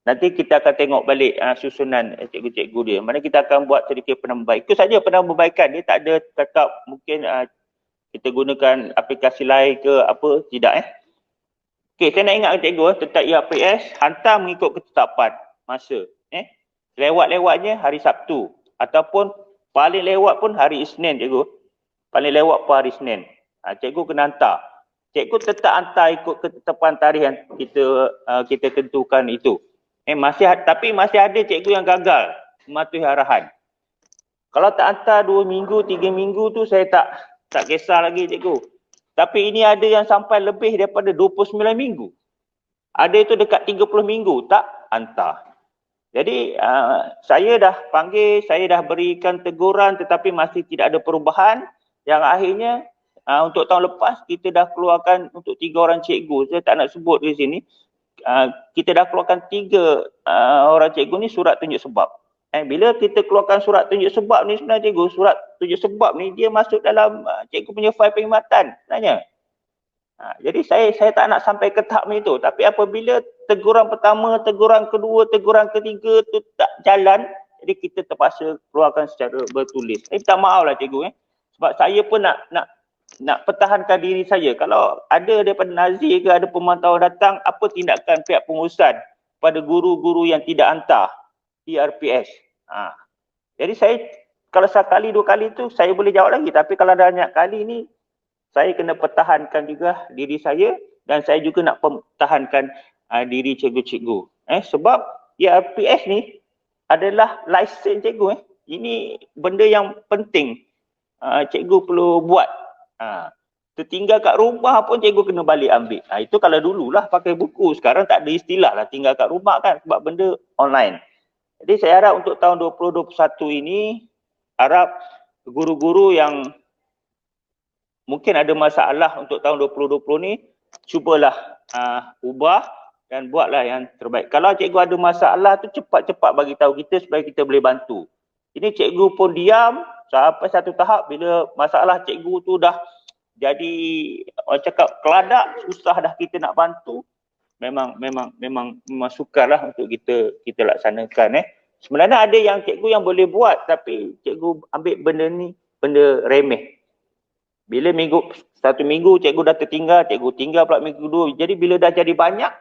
Nanti kita akan tengok balik susunan cikgu-cikgu dia. Mana kita akan buat sedikit penambahan. Itu saja penambahan. Dia tak ada cakap mungkin kita gunakan aplikasi lain ke apa. Tidak Okey, saya nak ingatkan cikgu tentang ERPS. Hantar mengikut ketetapan masa. Lewat-lewatnya hari Sabtu. Ataupun paling lewat pun hari Isnin cikgu. Paling lewat pun hari Isnin. Cikgu kena hantar. Cikgu tetap hantar ikut ketetapan tarikh yang kita tentukan itu. Tapi masih ada cikgu yang gagal mematuhi arahan. Kalau tak hantar 2 minggu, 3 minggu tu saya tak kisah lagi cikgu. Tapi ini ada yang sampai lebih daripada 29 minggu. Ada itu dekat 30 minggu tak hantar. Jadi saya dah panggil, saya dah berikan teguran tetapi masih tidak ada perubahan. Yang akhirnya untuk tahun lepas kita dah keluarkan untuk 3 orang cikgu. Saya tak nak sebut di sini. Kita dah keluarkan 3 orang cikgu ni surat tunjuk sebab. Bila kita keluarkan surat tunjuk sebab ni sebenarnya cikgu, surat tunjuk sebab ni dia masuk dalam cikgu punya fail perkhidmatan sebenarnya. Jadi saya tak nak sampai ke tahap itu. Tapi apabila teguran pertama, teguran kedua, teguran ketiga tu tak jalan, jadi kita terpaksa keluarkan secara bertulis. Minta maaf lah cikgu. Sebab saya pun nak pertahankan diri saya. Kalau ada daripada Nazir ke ada pemantauan datang, apa tindakan pihak pengurusan pada guru-guru yang tidak hantar ERPS. Jadi saya kalau sekali 2 kali tu saya boleh jawab lagi. Tapi kalau ada banyak kali ni saya kena pertahankan juga diri saya dan saya juga nak pertahankan diri cikgu-cikgu. Sebab ERPS ni adalah lesen cikgu. Ini benda yang penting cikgu perlu buat. Tertinggal kat rumah pun cikgu kena balik ambil. Itu kalau dululah pakai buku. Sekarang tak ada istilah lah tinggal kat rumah kan sebab benda online. Jadi saya harap untuk tahun 2021 ini, harap guru-guru yang mungkin ada masalah untuk tahun 2020 ni, cubalah ubah dan buatlah yang terbaik. Kalau cikgu ada masalah tu cepat-cepat bagi tahu kita supaya kita boleh bantu. Ini cikgu pun diam sampai satu tahap bila masalah cikgu tu dah jadi orang cakap keladak, susah dah kita nak bantu. Memang sukarlah untuk kita laksanakan. Sebenarnya ada yang cikgu yang boleh buat tapi cikgu ambil benda ni benda remeh. Bila satu minggu cikgu dah tertinggal, cikgu tinggal pula minggu kedua. Jadi bila dah jadi banyak,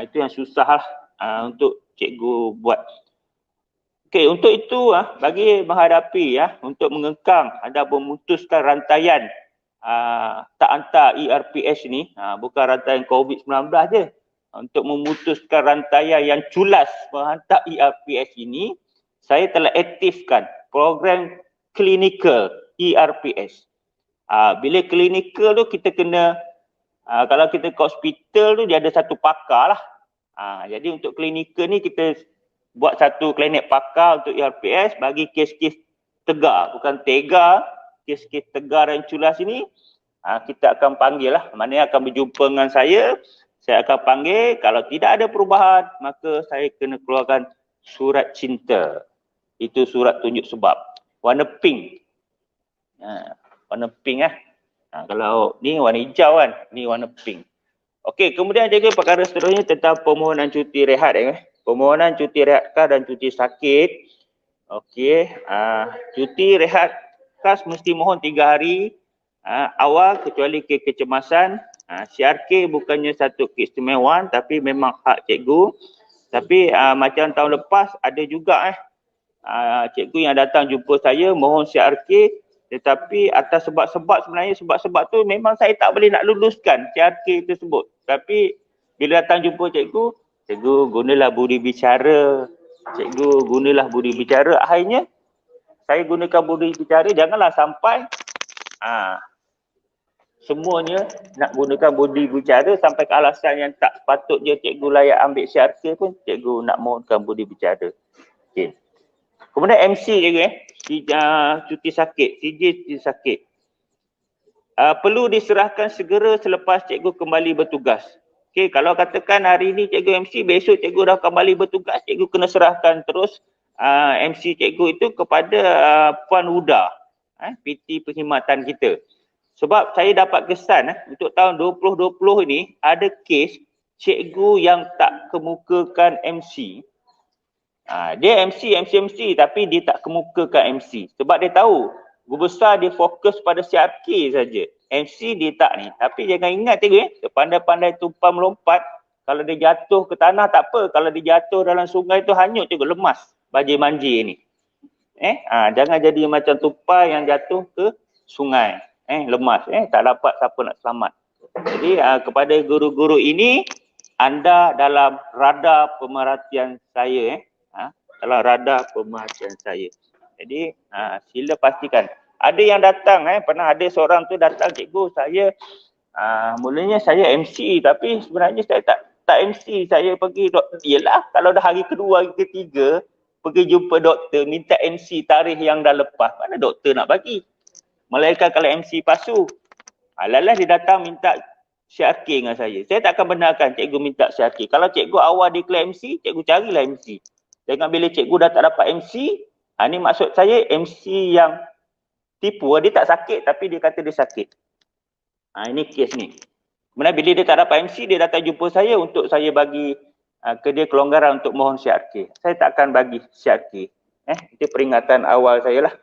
itu yang susah lah untuk cikgu buat. Okey, untuk itu bagi menghadapi untuk mengekang ada memutuskan rantaian tak hantar ERPS ni, bukan rantaian COVID-19 je. Untuk memutuskan rantaian yang culas menghantar ERPS ini, saya telah aktifkan program klinikal ERPS. Bila klinikal tu kita kena, kalau kita ke hospital tu dia ada satu pakar lah. Jadi untuk klinikal ni kita buat satu klinik pakar untuk ERPS bagi kes-kes tegar, bukan tega, kes-kes tegar dan culas ini. Kita akan panggil lah, maknanya akan berjumpa dengan saya akan panggil, kalau tidak ada perubahan maka saya kena keluarkan surat cinta. Itu surat tunjuk sebab. Warna pink. Warna pink kalau ni warna hijau kan, ni warna pink. Okey, kemudian juga perkara seterusnya tentang permohonan cuti rehat. Permohonan cuti rehat khas dan cuti sakit. Okey, cuti rehat khas mesti mohon 3 hari awal kecuali kecemasan. CRK bukannya satu keistimewaan tapi memang hak cikgu. Tapi macam tahun lepas ada juga cikgu yang datang jumpa saya mohon CRK, tetapi atas sebab-sebab sebenarnya sebab-sebab tu memang saya tak boleh nak luluskan CRK tersebut. Tapi bila datang jumpa cikgu gunalah budi bicara. Cikgu gunalah budi bicara. Akhirnya saya gunakan budi bicara, janganlah sampai semuanya nak gunakan budi bicara sampai ke alasan yang tak sepatutnya cikgu layak ambil CRK pun cikgu nak mohonkan budi bicara. Okay. Kemudian MC cikgu cuti sakit, CJ cuti sakit. Perlu diserahkan segera selepas cikgu kembali bertugas. Okay, kalau katakan hari ni cikgu MC, besok cikgu dah kembali bertugas, cikgu kena serahkan terus MC cikgu itu kepada Puan Huda, PT perkhidmatan kita. Sebab saya dapat kesan untuk tahun 2020 ini ada kes cikgu yang tak kemukakan MC, dia MC tapi dia tak kemukakan MC. Sebab dia tahu guru besar dia fokus pada CRK saja. MC dia tak ni. Tapi jangan ingat cikgu sepandai-pandai tumpang melompat, kalau dia jatuh ke tanah tak apa. Kalau dia jatuh dalam sungai tu hanyut cikgu, lemas bajai manjir ni. Jangan jadi macam tupai yang jatuh ke sungai. Lemas. Tak dapat siapa nak selamat. Jadi kepada guru-guru ini, anda dalam radar pemerhatian saya. Dalam radar pemerhatian saya. Jadi sila pastikan. Ada yang datang, pernah ada seorang tu datang, cikgu saya mulanya saya MC tapi sebenarnya saya tak MC, saya pergi doktor. Yelah, kalau dah hari kedua, hari ketiga pergi jumpa doktor minta MC tarikh yang dah lepas, mana doktor nak bagi? Melainkan kalau MC palsu. Alah dia datang minta CRK dengan saya. Saya tak akan benarkan cikgu minta CRK. Kalau cikgu awal declare MC, cikgu carilah MC. Jangan bila cikgu dah tak dapat MC, ni maksud saya MC yang tipu. Dia tak sakit tapi dia kata dia sakit. Ini kes ni. Kemudian bila dia tak dapat MC, dia datang jumpa saya untuk saya bagi ke dia kelonggaran untuk mohon CRK. Saya tak akan bagi CRK. Itu peringatan awal saya lah.